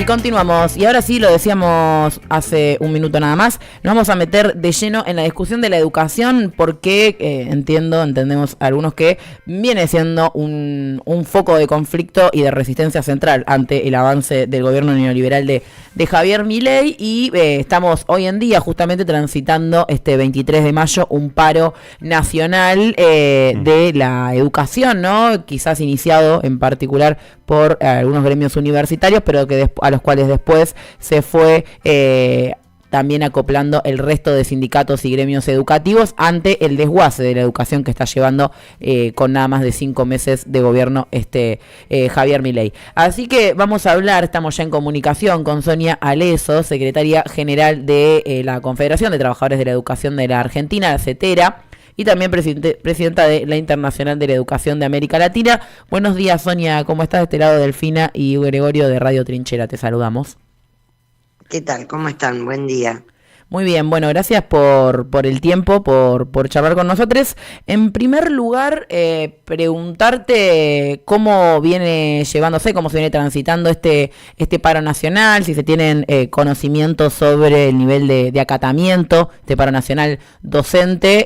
Y continuamos, y ahora sí, lo decíamos hace un minuto nada más, nos vamos a meter de lleno en la discusión de la educación porque entendemos algunos que viene siendo un foco de conflicto y de resistencia central ante el avance del gobierno neoliberal de Javier Milei, y estamos hoy en día justamente transitando este 23 de mayo un paro nacional de la educación, ¿no? Quizás iniciado en particular por algunos gremios universitarios, pero que a los cuales después se fue también acoplando el resto de sindicatos y gremios educativos ante el desguace de la educación que está llevando con nada más de 5 meses de gobierno Javier Milei. Así que vamos a hablar, estamos ya en comunicación con Sonia Aleso, secretaria general de la Confederación de Trabajadores de la Educación de la Argentina, la CETERA, y también presidenta de la Internacional de la Educación de América Latina. Buenos días, Sonia, ¿cómo estás? De este lado, Delfina y Gregorio de Radio Trinchera, te saludamos. ¿Qué tal? ¿Cómo están? Buen día. Muy bien, bueno, gracias por el tiempo, por charlar con nosotros. En primer lugar, preguntarte cómo viene llevándose, cómo se viene transitando este paro nacional, si se tienen conocimientos sobre el nivel de acatamiento, este paro nacional docente,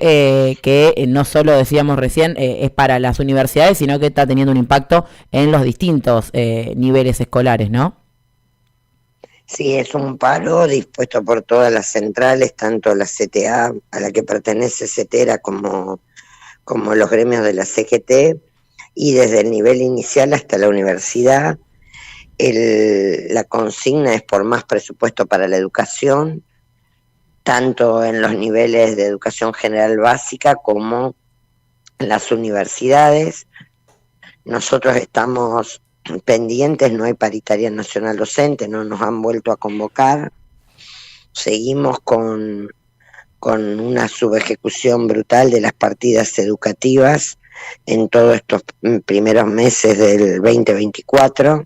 que no solo, decíamos recién, es para las universidades, sino que está teniendo un impacto en los distintos niveles escolares, ¿no? Sí, es un paro dispuesto por todas las centrales, tanto la CTA, a la que pertenece CETERA, como los gremios de la CGT, y desde el nivel inicial hasta la universidad. La consigna es por más presupuesto para la educación, tanto en los niveles de educación general básica como en las universidades. Nosotros estamos pendientes, no hay paritaria nacional docente, no nos han vuelto a convocar. Seguimos con una subejecución brutal de las partidas educativas en todos estos primeros meses del 2024.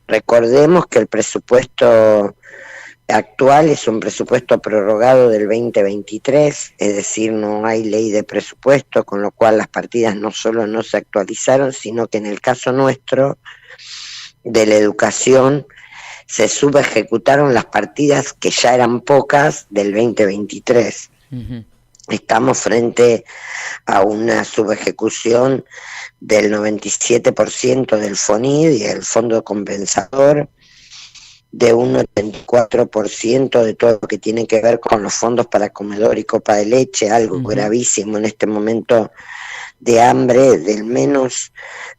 Recordemos que el presupuesto actual es un presupuesto prorrogado del 2023, es decir, no hay ley de presupuesto, con lo cual las partidas no solo no se actualizaron, sino que en el caso nuestro de la educación se subejecutaron las partidas que ya eran pocas del 2023. Uh-huh. Estamos frente a una subejecución del 97% del FONID y el Fondo Compensador, de un 84% de todo lo que tiene que ver con los fondos para comedor y copa de leche, algo gravísimo en este momento de hambre, del menos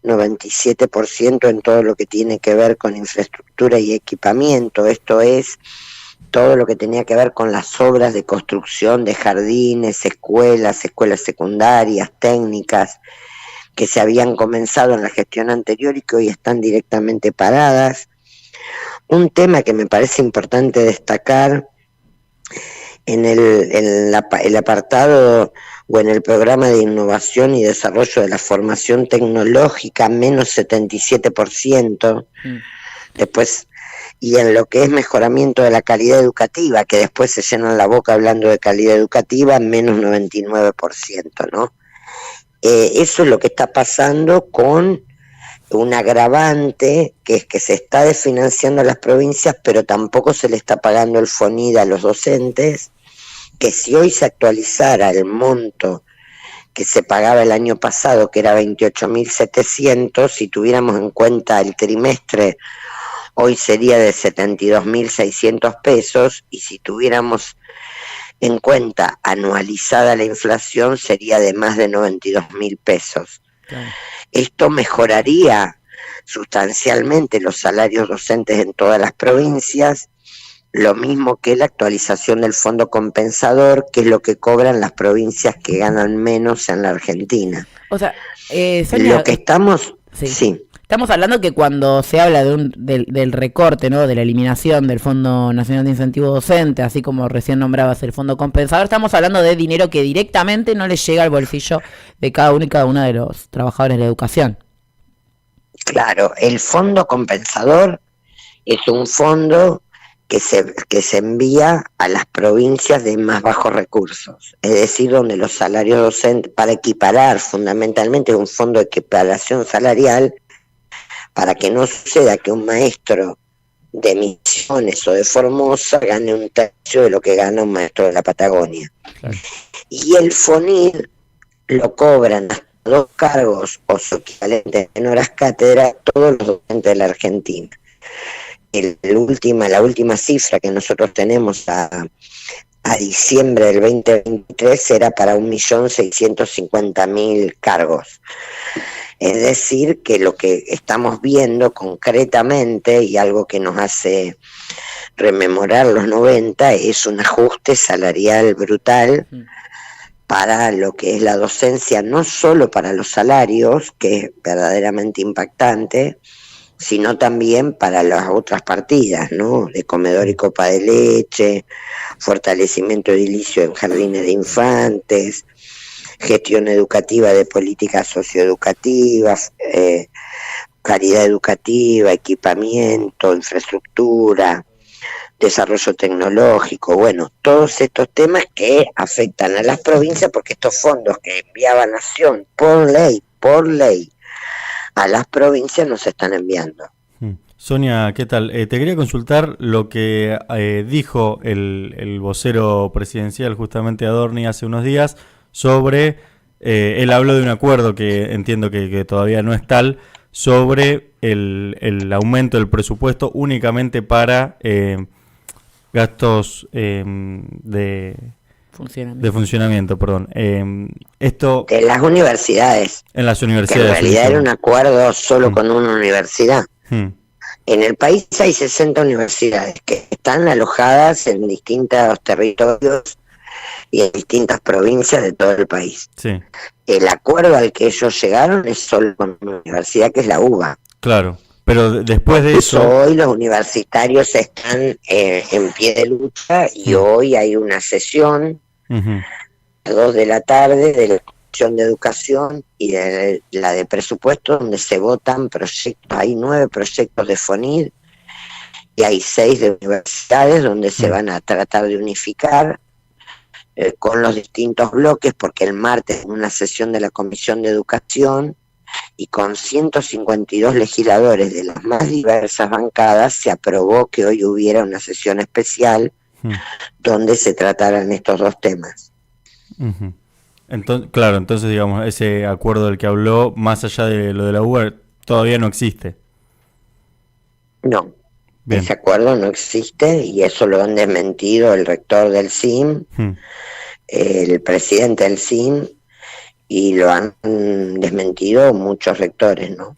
97% en todo lo que tiene que ver con infraestructura y equipamiento. Esto es todo lo que tenía que ver con las obras de construcción de jardines, escuelas secundarias, técnicas, que se habían comenzado en la gestión anterior y que hoy están directamente paradas. Un tema que me parece importante destacar en el apartado o en el programa de innovación y desarrollo de la formación tecnológica, menos 77%, después, y en lo que es mejoramiento de la calidad educativa, que después se llenan la boca hablando de calidad educativa, menos 99%, ¿no? Eso es lo que está pasando con un agravante, que es que se está desfinanciando a las provincias, pero tampoco se le está pagando el FONID a los docentes, que si hoy se actualizara el monto que se pagaba el año pasado, que era 28.700, si tuviéramos en cuenta el trimestre, hoy sería de 72.600 pesos, y si tuviéramos en cuenta anualizada la inflación, sería de más de 92.000 pesos. Claro. Esto mejoraría sustancialmente los salarios docentes en todas las provincias, lo mismo que la actualización del fondo compensador, que es lo que cobran las provincias que ganan menos en la Argentina. O sea, Sonia, lo que estamos... Sí. Estamos hablando que cuando se habla del recorte, ¿no?, de la eliminación del Fondo Nacional de Incentivo Docente, así como recién nombrabas el Fondo Compensador, estamos hablando de dinero que directamente no le llega al bolsillo de cada uno y cada una de los trabajadores de la educación. Claro, el Fondo Compensador es un fondo que se envía a las provincias de más bajos recursos, es decir, donde los salarios docentes, para equiparar fundamentalmente, un fondo de equiparación salarial, para que no suceda que un maestro de Misiones o de Formosa gane un tercio de lo que gana un maestro de la Patagonia. Claro. Y el FONIR lo cobran hasta 2 cargos o su equivalente en horas cátedra todos los docentes de la Argentina. La última cifra que nosotros tenemos a diciembre del 2023 era para 1.650.000 cargos. Es decir, que lo que estamos viendo concretamente, y algo que nos hace rememorar los 90, es un ajuste salarial brutal para lo que es la docencia, no solo para los salarios, que es verdaderamente impactante, sino también para las otras partidas, ¿no? De comedor y copa de leche, fortalecimiento edilicio en jardines de infantes, gestión educativa de políticas socioeducativas, calidad educativa, equipamiento, infraestructura, desarrollo tecnológico, bueno, todos estos temas que afectan a las provincias, porque estos fondos que enviaba Nación por ley, a las provincias nos están enviando. Sonia, ¿qué tal? Te quería consultar lo que dijo el vocero presidencial, justamente Adorni, hace unos días, sobre, él habló de un acuerdo que entiendo que todavía no es tal, sobre el aumento del presupuesto únicamente para gastos de funcionamiento, perdón. Esto de las universidades. En las universidades. Que en realidad era un acuerdo solo con una universidad. En el país hay 60 universidades que están alojadas en distintos territorios y en distintas provincias de todo el país. Sí. El acuerdo al que ellos llegaron es solo con una universidad, que es la UBA. Claro, pero después de eso... Hoy los universitarios están en pie de lucha y hoy hay una sesión a las 2 de la tarde de la Comisión de Educación y de la de Presupuesto, donde se votan proyectos. Hay 9 proyectos de FONIR y hay 6 de universidades donde se van a tratar de unificar con los distintos bloques, porque el martes en una sesión de la Comisión de Educación y con 152 legisladores de las más diversas bancadas se aprobó que hoy hubiera una sesión especial donde se trataran estos dos temas. Entonces digamos, ese acuerdo del que habló, más allá de lo de la UBA, todavía no existe. No. Bien. Ese acuerdo no existe y eso lo han desmentido el rector del CIM, el presidente del CIM, y lo han desmentido muchos rectores, ¿no?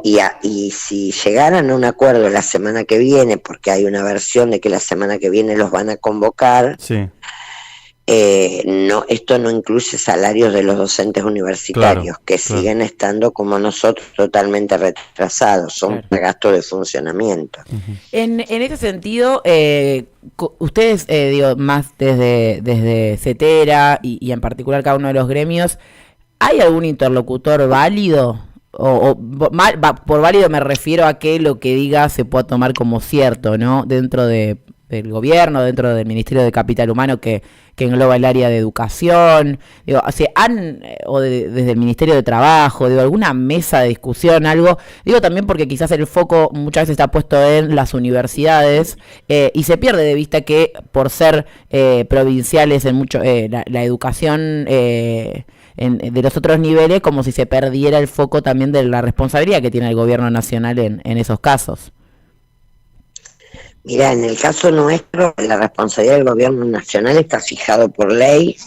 Y si llegaran a un acuerdo la semana que viene, porque hay una versión de que la semana que viene los van a convocar, sí. Esto no incluye salarios de los docentes universitarios, que siguen estando como nosotros totalmente retrasados, son gastos de funcionamiento. En ese sentido, ustedes, más desde CETERA y en particular cada uno de los gremios, ¿hay algún interlocutor válido? Por válido me refiero a que lo que diga se pueda tomar como cierto, ¿no? Dentro del gobierno, dentro del Ministerio de Capital Humano que engloba el área de educación, desde el Ministerio de Trabajo, alguna mesa de discusión, algo, también porque quizás el foco muchas veces está puesto en las universidades y se pierde de vista que por ser provinciales en mucho la educación de los otros niveles, como si se perdiera el foco también de la responsabilidad que tiene el gobierno nacional en esos casos. Mira, en el caso nuestro, la responsabilidad del gobierno nacional está fijado por ley.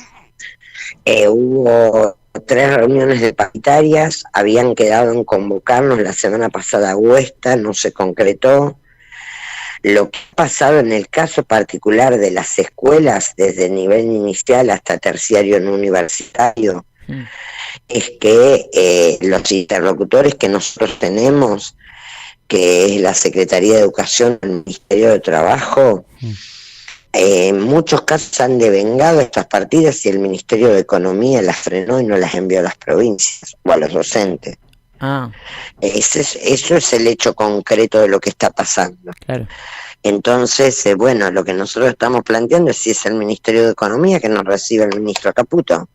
Hubo 3 reuniones de paritarias, habían quedado en convocarnos la semana pasada a Huesta, no se concretó. Lo que ha pasado en el caso particular de las escuelas, desde nivel inicial hasta terciario no universitario, es que los interlocutores que nosotros tenemos, que es la Secretaría de Educación del Ministerio de Trabajo, en muchos casos han devengado estas partidas y el Ministerio de Economía las frenó y no las envió a las provincias o a los docentes. Eso es el hecho concreto de lo que está pasando. Claro. Entonces, lo que nosotros estamos planteando es si es el Ministerio de Economía que nos recibe el ministro Caputo.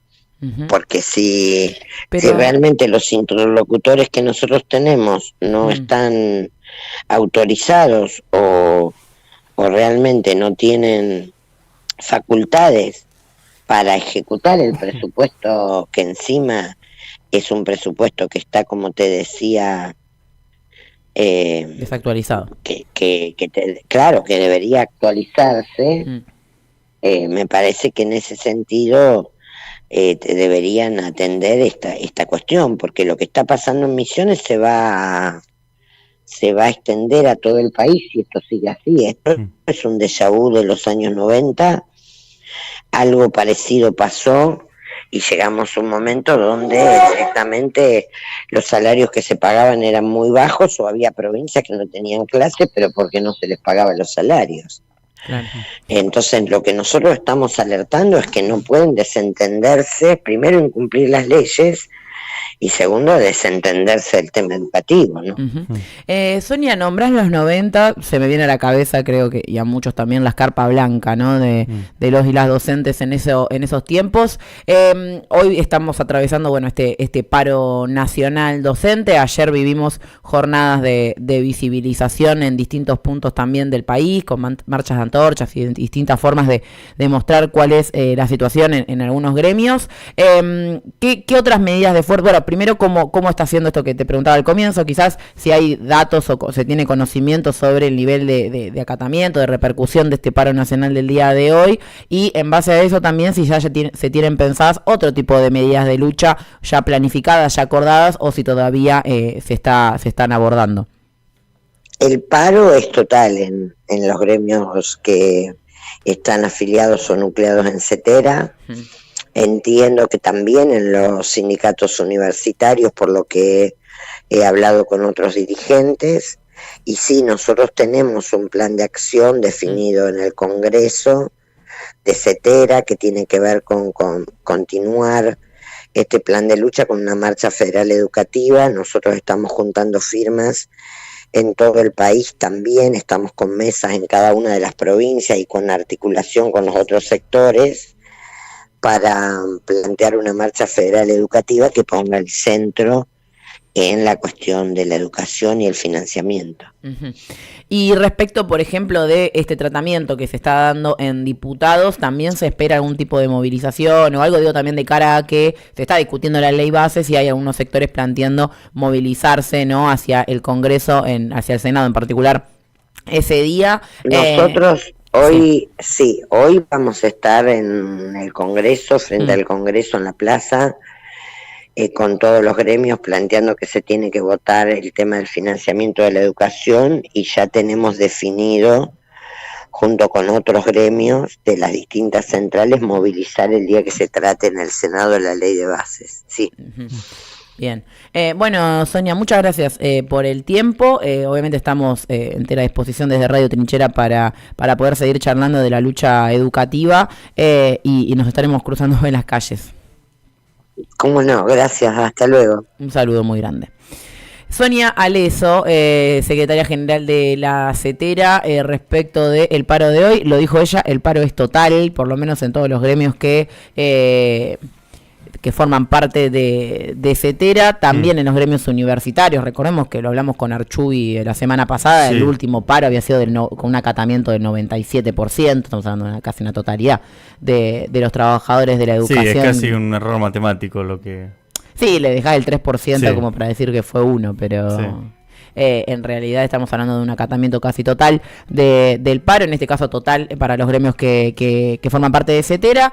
Porque si Pero, realmente los interlocutores que nosotros tenemos no están autorizados o realmente no tienen facultades para ejecutar el presupuesto, que encima es un presupuesto que está, como te decía, desactualizado. claro, que debería actualizarse. Me parece que en ese sentido deberían atender esta cuestión, porque lo que está pasando en Misiones se va a extender a todo el país si esto sigue así. Esto es un déjà vu de los años 90, algo parecido pasó y llegamos a un momento donde directamente los salarios que se pagaban eran muy bajos, o había provincias que no tenían clase, pero porque no se les pagaban los salarios. Claro. Entonces lo que nosotros estamos alertando es que no pueden desentenderse, primero, incumplir las leyes, y segundo, desentenderse del tema educativo, ¿no? Sonia, nombrás los 90, se me viene a la cabeza, creo que, y a muchos también, la escarpa blanca, ¿no? De los y las docentes en esos tiempos. Hoy estamos atravesando, bueno, este paro nacional docente. Ayer vivimos jornadas de visibilización en distintos puntos también del país, con marchas de antorchas y distintas formas de mostrar cuál es la situación en algunos gremios. ¿Qué otras medidas de fuerza? Bueno, primero, ¿cómo está haciendo esto que te preguntaba al comienzo? Quizás si hay datos o se tiene conocimiento sobre el nivel de acatamiento, de repercusión de este paro nacional del día de hoy, y en base a eso también si se tienen pensadas otro tipo de medidas de lucha ya planificadas, ya acordadas, o si todavía se están abordando. El paro es total en los gremios que están afiliados o nucleados en CETERA. Entiendo que también en los sindicatos universitarios, por lo que he hablado con otros dirigentes, y sí, nosotros tenemos un plan de acción definido en el Congreso de CETERA que tiene que ver con continuar este plan de lucha con una marcha federal educativa. Nosotros estamos juntando firmas en todo el país también, estamos con mesas en cada una de las provincias y con articulación con los otros sectores para plantear una marcha federal educativa que ponga el centro en la cuestión de la educación y el financiamiento. Y respecto, por ejemplo, de este tratamiento que se está dando en diputados, ¿también se espera algún tipo de movilización o algo? Digo también de cara a que se está discutiendo la ley bases y hay algunos sectores planteando movilizarse, ¿no?, hacia el Congreso, hacia el Senado en particular, ese día. Nosotros hoy vamos a estar en el Congreso, frente al Congreso, en la plaza, con todos los gremios, planteando que se tiene que votar el tema del financiamiento de la educación, y ya tenemos definido, junto con otros gremios de las distintas centrales, movilizar el día que se trate en el Senado la ley de bases. Sí. Bien. Bueno, Sonia, muchas gracias por el tiempo. Obviamente estamos entera disposición desde Radio Trinchera para poder seguir charlando de la lucha educativa, y nos estaremos cruzando en las calles. ¿Cómo no? Gracias, hasta luego. Un saludo muy grande. Sonia Aleso, secretaria general de la CETERA, respecto del paro de hoy, lo dijo ella, el paro es total, por lo menos en todos los gremios que forman parte de CETERA, también en los gremios universitarios. Recordemos que lo hablamos con Archubi la semana pasada, el último paro había sido con un acatamiento del 97%, estamos hablando de casi una totalidad de los trabajadores de la educación. Sí, es casi un error matemático lo que... Sí, le dejás el 3% como para decir que fue uno, pero... Sí. En realidad estamos hablando de un acatamiento casi total del paro, en este caso total para los gremios que forman parte de CETERA,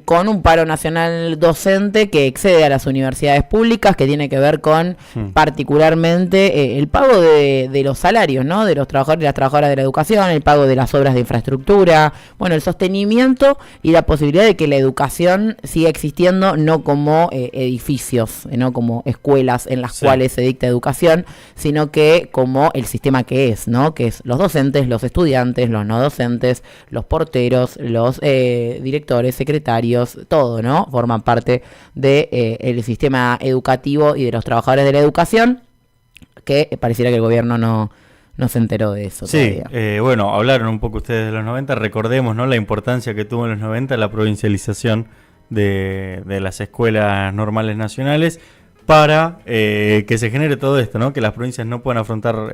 con un paro nacional docente que excede a las universidades públicas, que tiene que ver con particularmente el pago de los salarios, ¿no?, de los trabajadores y las trabajadoras de la educación, el pago de las obras de infraestructura, bueno, el sostenimiento y la posibilidad de que la educación siga existiendo, no como edificios, no como escuelas en las cuales se dicta educación, sino que como el sistema que es, ¿no?, que es los docentes, los estudiantes, los no docentes, los porteros, los directores, secretarios, todo, ¿no?, forman parte de el sistema educativo y de los trabajadores de la educación, que pareciera que el gobierno no se enteró de eso. Sí, bueno, hablaron un poco ustedes de los 90, recordemos, ¿no?, la importancia que tuvo en los 90 la provincialización de las escuelas normales nacionales para que se genere todo esto, ¿no? Que las provincias no puedan afrontar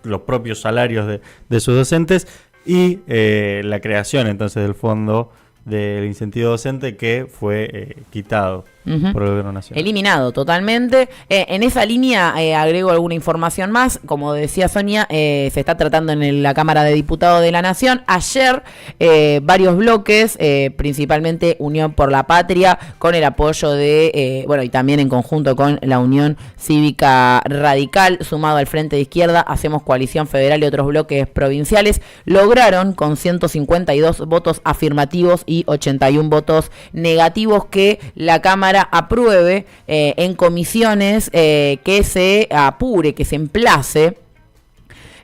los propios salarios de sus docentes y la creación entonces del fondo del incentivo docente que fue quitado por el gobierno nacional. Eliminado totalmente. En esa línea agrego alguna información más. Como decía Sonia, se está tratando en la Cámara de Diputados de la Nación. Ayer varios bloques, principalmente Unión por la Patria, con el apoyo de, y también en conjunto con la Unión Cívica Radical, sumado al Frente de Izquierda, Hacemos Coalición Federal y otros bloques provinciales, lograron con 152 votos afirmativos y 81 votos negativos que la Cámara apruebe en comisiones, que se apure, que se emplace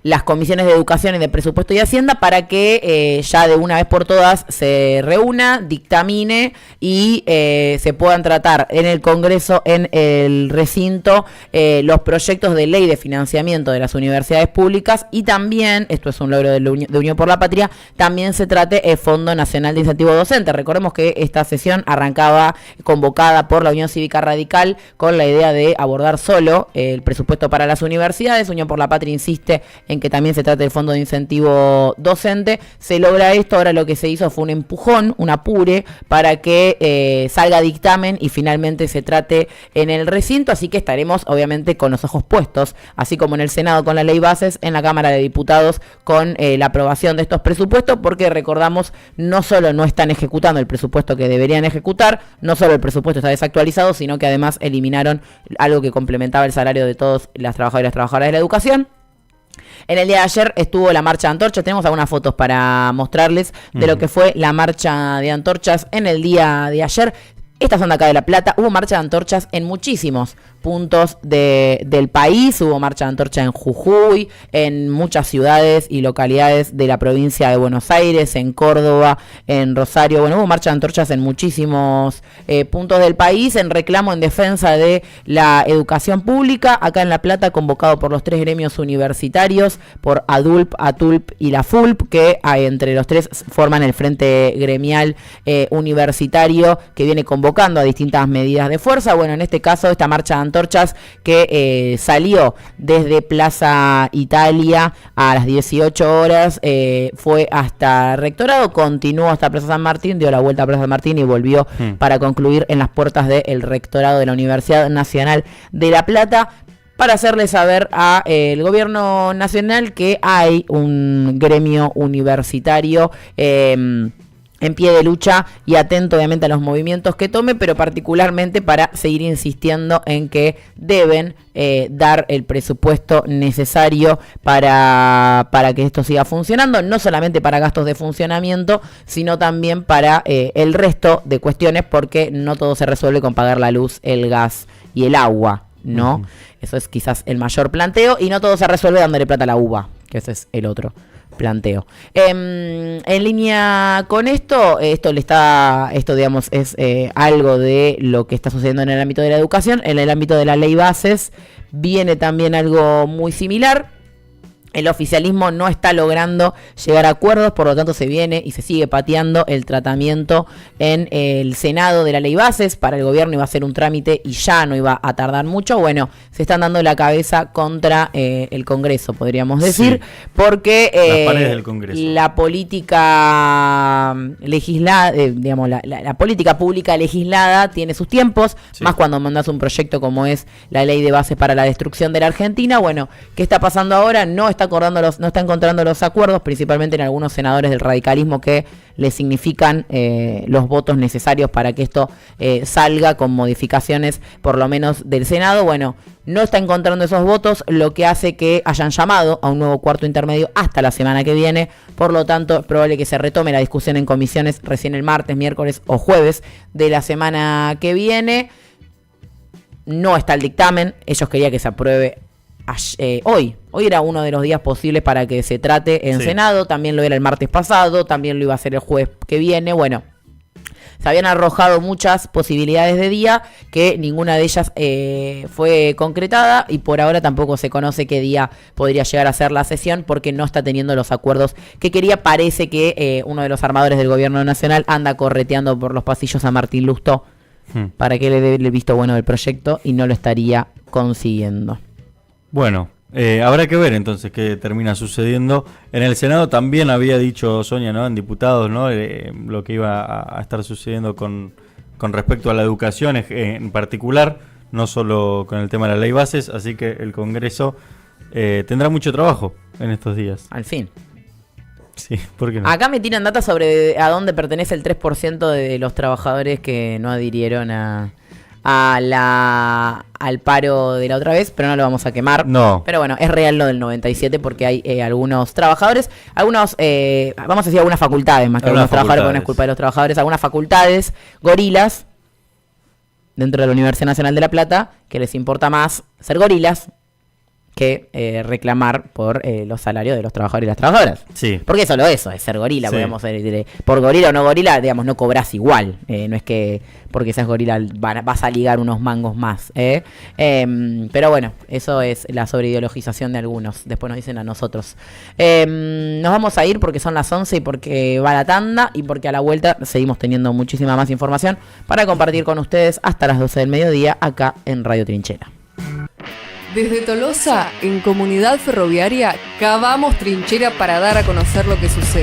las comisiones de Educación y de Presupuesto y Hacienda para que ya de una vez por todas se reúna, dictamine y se puedan tratar en el Congreso, en el recinto, los proyectos de ley de financiamiento de las universidades públicas y también, esto es un logro de Unión por la Patria, también se trate el Fondo Nacional de Incentivo Docente. Recordemos que esta sesión arrancaba convocada por la Unión Cívica Radical con la idea de abordar solo el presupuesto para las universidades. Unión por la Patria insiste en que también se trata del Fondo de Incentivo Docente. Se logra esto, ahora lo que se hizo fue un empujón, un apure, para que salga dictamen y finalmente se trate en el recinto, así que estaremos obviamente con los ojos puestos, así como en el Senado con la ley bases, en la Cámara de Diputados con la aprobación de estos presupuestos, porque recordamos, no solo no están ejecutando el presupuesto que deberían ejecutar, no solo el presupuesto está desactualizado, sino que además eliminaron algo que complementaba el salario de todas las trabajadoras y trabajadoras de la educación. En el día de ayer estuvo la marcha de antorchas. Tenemos algunas fotos para mostrarles de lo que fue la marcha de antorchas en el día de ayer. Estas son de acá de La Plata. Hubo marcha de antorchas en muchísimos puntos del país. Hubo marcha de antorcha en Jujuy, en muchas ciudades y localidades de la provincia de Buenos Aires, en Córdoba, en Rosario. Bueno, hubo marcha de antorchas en muchísimos puntos del país en reclamo, en defensa de la educación pública. Acá en La Plata, convocado por los 3 gremios universitarios, por ADULP, ATULP y la FULP, que entre los 3 forman el Frente Gremial Universitario, que viene convocando a distintas medidas de fuerza. Bueno, en este caso, esta marcha de antorchas que salió desde Plaza Italia a las 18 horas, fue hasta Rectorado, continuó hasta Plaza San Martín, dio la vuelta a Plaza San Martín y volvió para concluir en las puertas del Rectorado de la Universidad Nacional de La Plata, para hacerle saber a el gobierno nacional que hay un gremio universitario en pie de lucha y atento obviamente a los movimientos que tome, pero particularmente para seguir insistiendo en que deben dar el presupuesto necesario para que esto siga funcionando, no solamente para gastos de funcionamiento, sino también para el resto de cuestiones, porque no todo se resuelve con pagar la luz, el gas y el agua, ¿no? Eso es quizás el mayor planteo, y no todo se resuelve dándole plata a la uva, que ese es el otro planteo. En línea con esto digamos es algo de lo que está sucediendo en el ámbito de la educación. En el ámbito de la ley bases viene también algo muy similar. El oficialismo no está logrando llegar a acuerdos, por lo tanto se viene y se sigue pateando el tratamiento en el Senado de la ley bases. Para el gobierno iba a ser un trámite y ya no iba a tardar mucho. Bueno, se están dando la cabeza contra el Congreso, podríamos decir, sí, porque las paredes del Congreso. La política legislada, digamos, la política pública legislada tiene sus tiempos, sí, más cuando mandas un proyecto como es la ley de bases para la destrucción de la Argentina. Bueno, ¿qué está pasando ahora? No está encontrando los acuerdos, principalmente en algunos senadores del radicalismo que le significan los votos necesarios para que esto salga con modificaciones por lo menos del Senado. Bueno, no está encontrando esos votos, lo que hace que hayan llamado a un nuevo cuarto intermedio hasta la semana que viene. Por lo tanto, es probable que se retome la discusión en comisiones recién el martes, miércoles o jueves de la semana que viene. No está el dictamen, ellos querían que se apruebe hoy era uno de los días posibles para que se trate en Senado, también lo era el martes pasado, también lo iba a hacer el jueves que viene. Bueno, se habían arrojado muchas posibilidades de día, que ninguna de ellas fue concretada, y por ahora tampoco se conoce qué día podría llegar a ser la sesión, porque no está teniendo los acuerdos que quería. Parece que uno de los armadores del gobierno nacional anda correteando por los pasillos a Martín Lustó para que le dé el visto bueno del proyecto, y no lo estaría consiguiendo. Bueno, habrá que ver entonces qué termina sucediendo. En el Senado también había dicho Sonia, ¿no?, en diputados, ¿no?, lo que iba a estar sucediendo con respecto a la educación en particular, no solo con el tema de la ley bases, así que el Congreso tendrá mucho trabajo en estos días. Al fin. Sí, ¿por qué no? Acá me tiran datos sobre a dónde pertenece el 3% de los trabajadores que no adhirieron al paro de la otra vez, pero no lo vamos a quemar. No. Pero bueno, es real lo del 97, porque hay algunos trabajadores, vamos a decir algunas facultades, más que algunos trabajadores, porque no es culpa de los trabajadores, algunas facultades, gorilas, dentro de la Universidad Nacional de La Plata, que les importa más ser gorilas que reclamar por los salarios de los trabajadores y las trabajadoras. Sí. Porque solo eso es ser gorila, Sí. podemos decir, por gorila o no gorila, digamos, no cobras igual. No es que porque seas gorila vas a ligar unos mangos más. Pero bueno, eso es la sobreideologización de algunos. Después nos dicen a nosotros. Nos vamos a ir porque son las 11 y porque va la tanda, y porque a la vuelta seguimos teniendo muchísima más información para compartir con ustedes hasta las 12 del mediodía acá en Radio Trinchera. Desde Tolosa, en Comunidad Ferroviaria, cavamos trinchera para dar a conocer lo que sucede.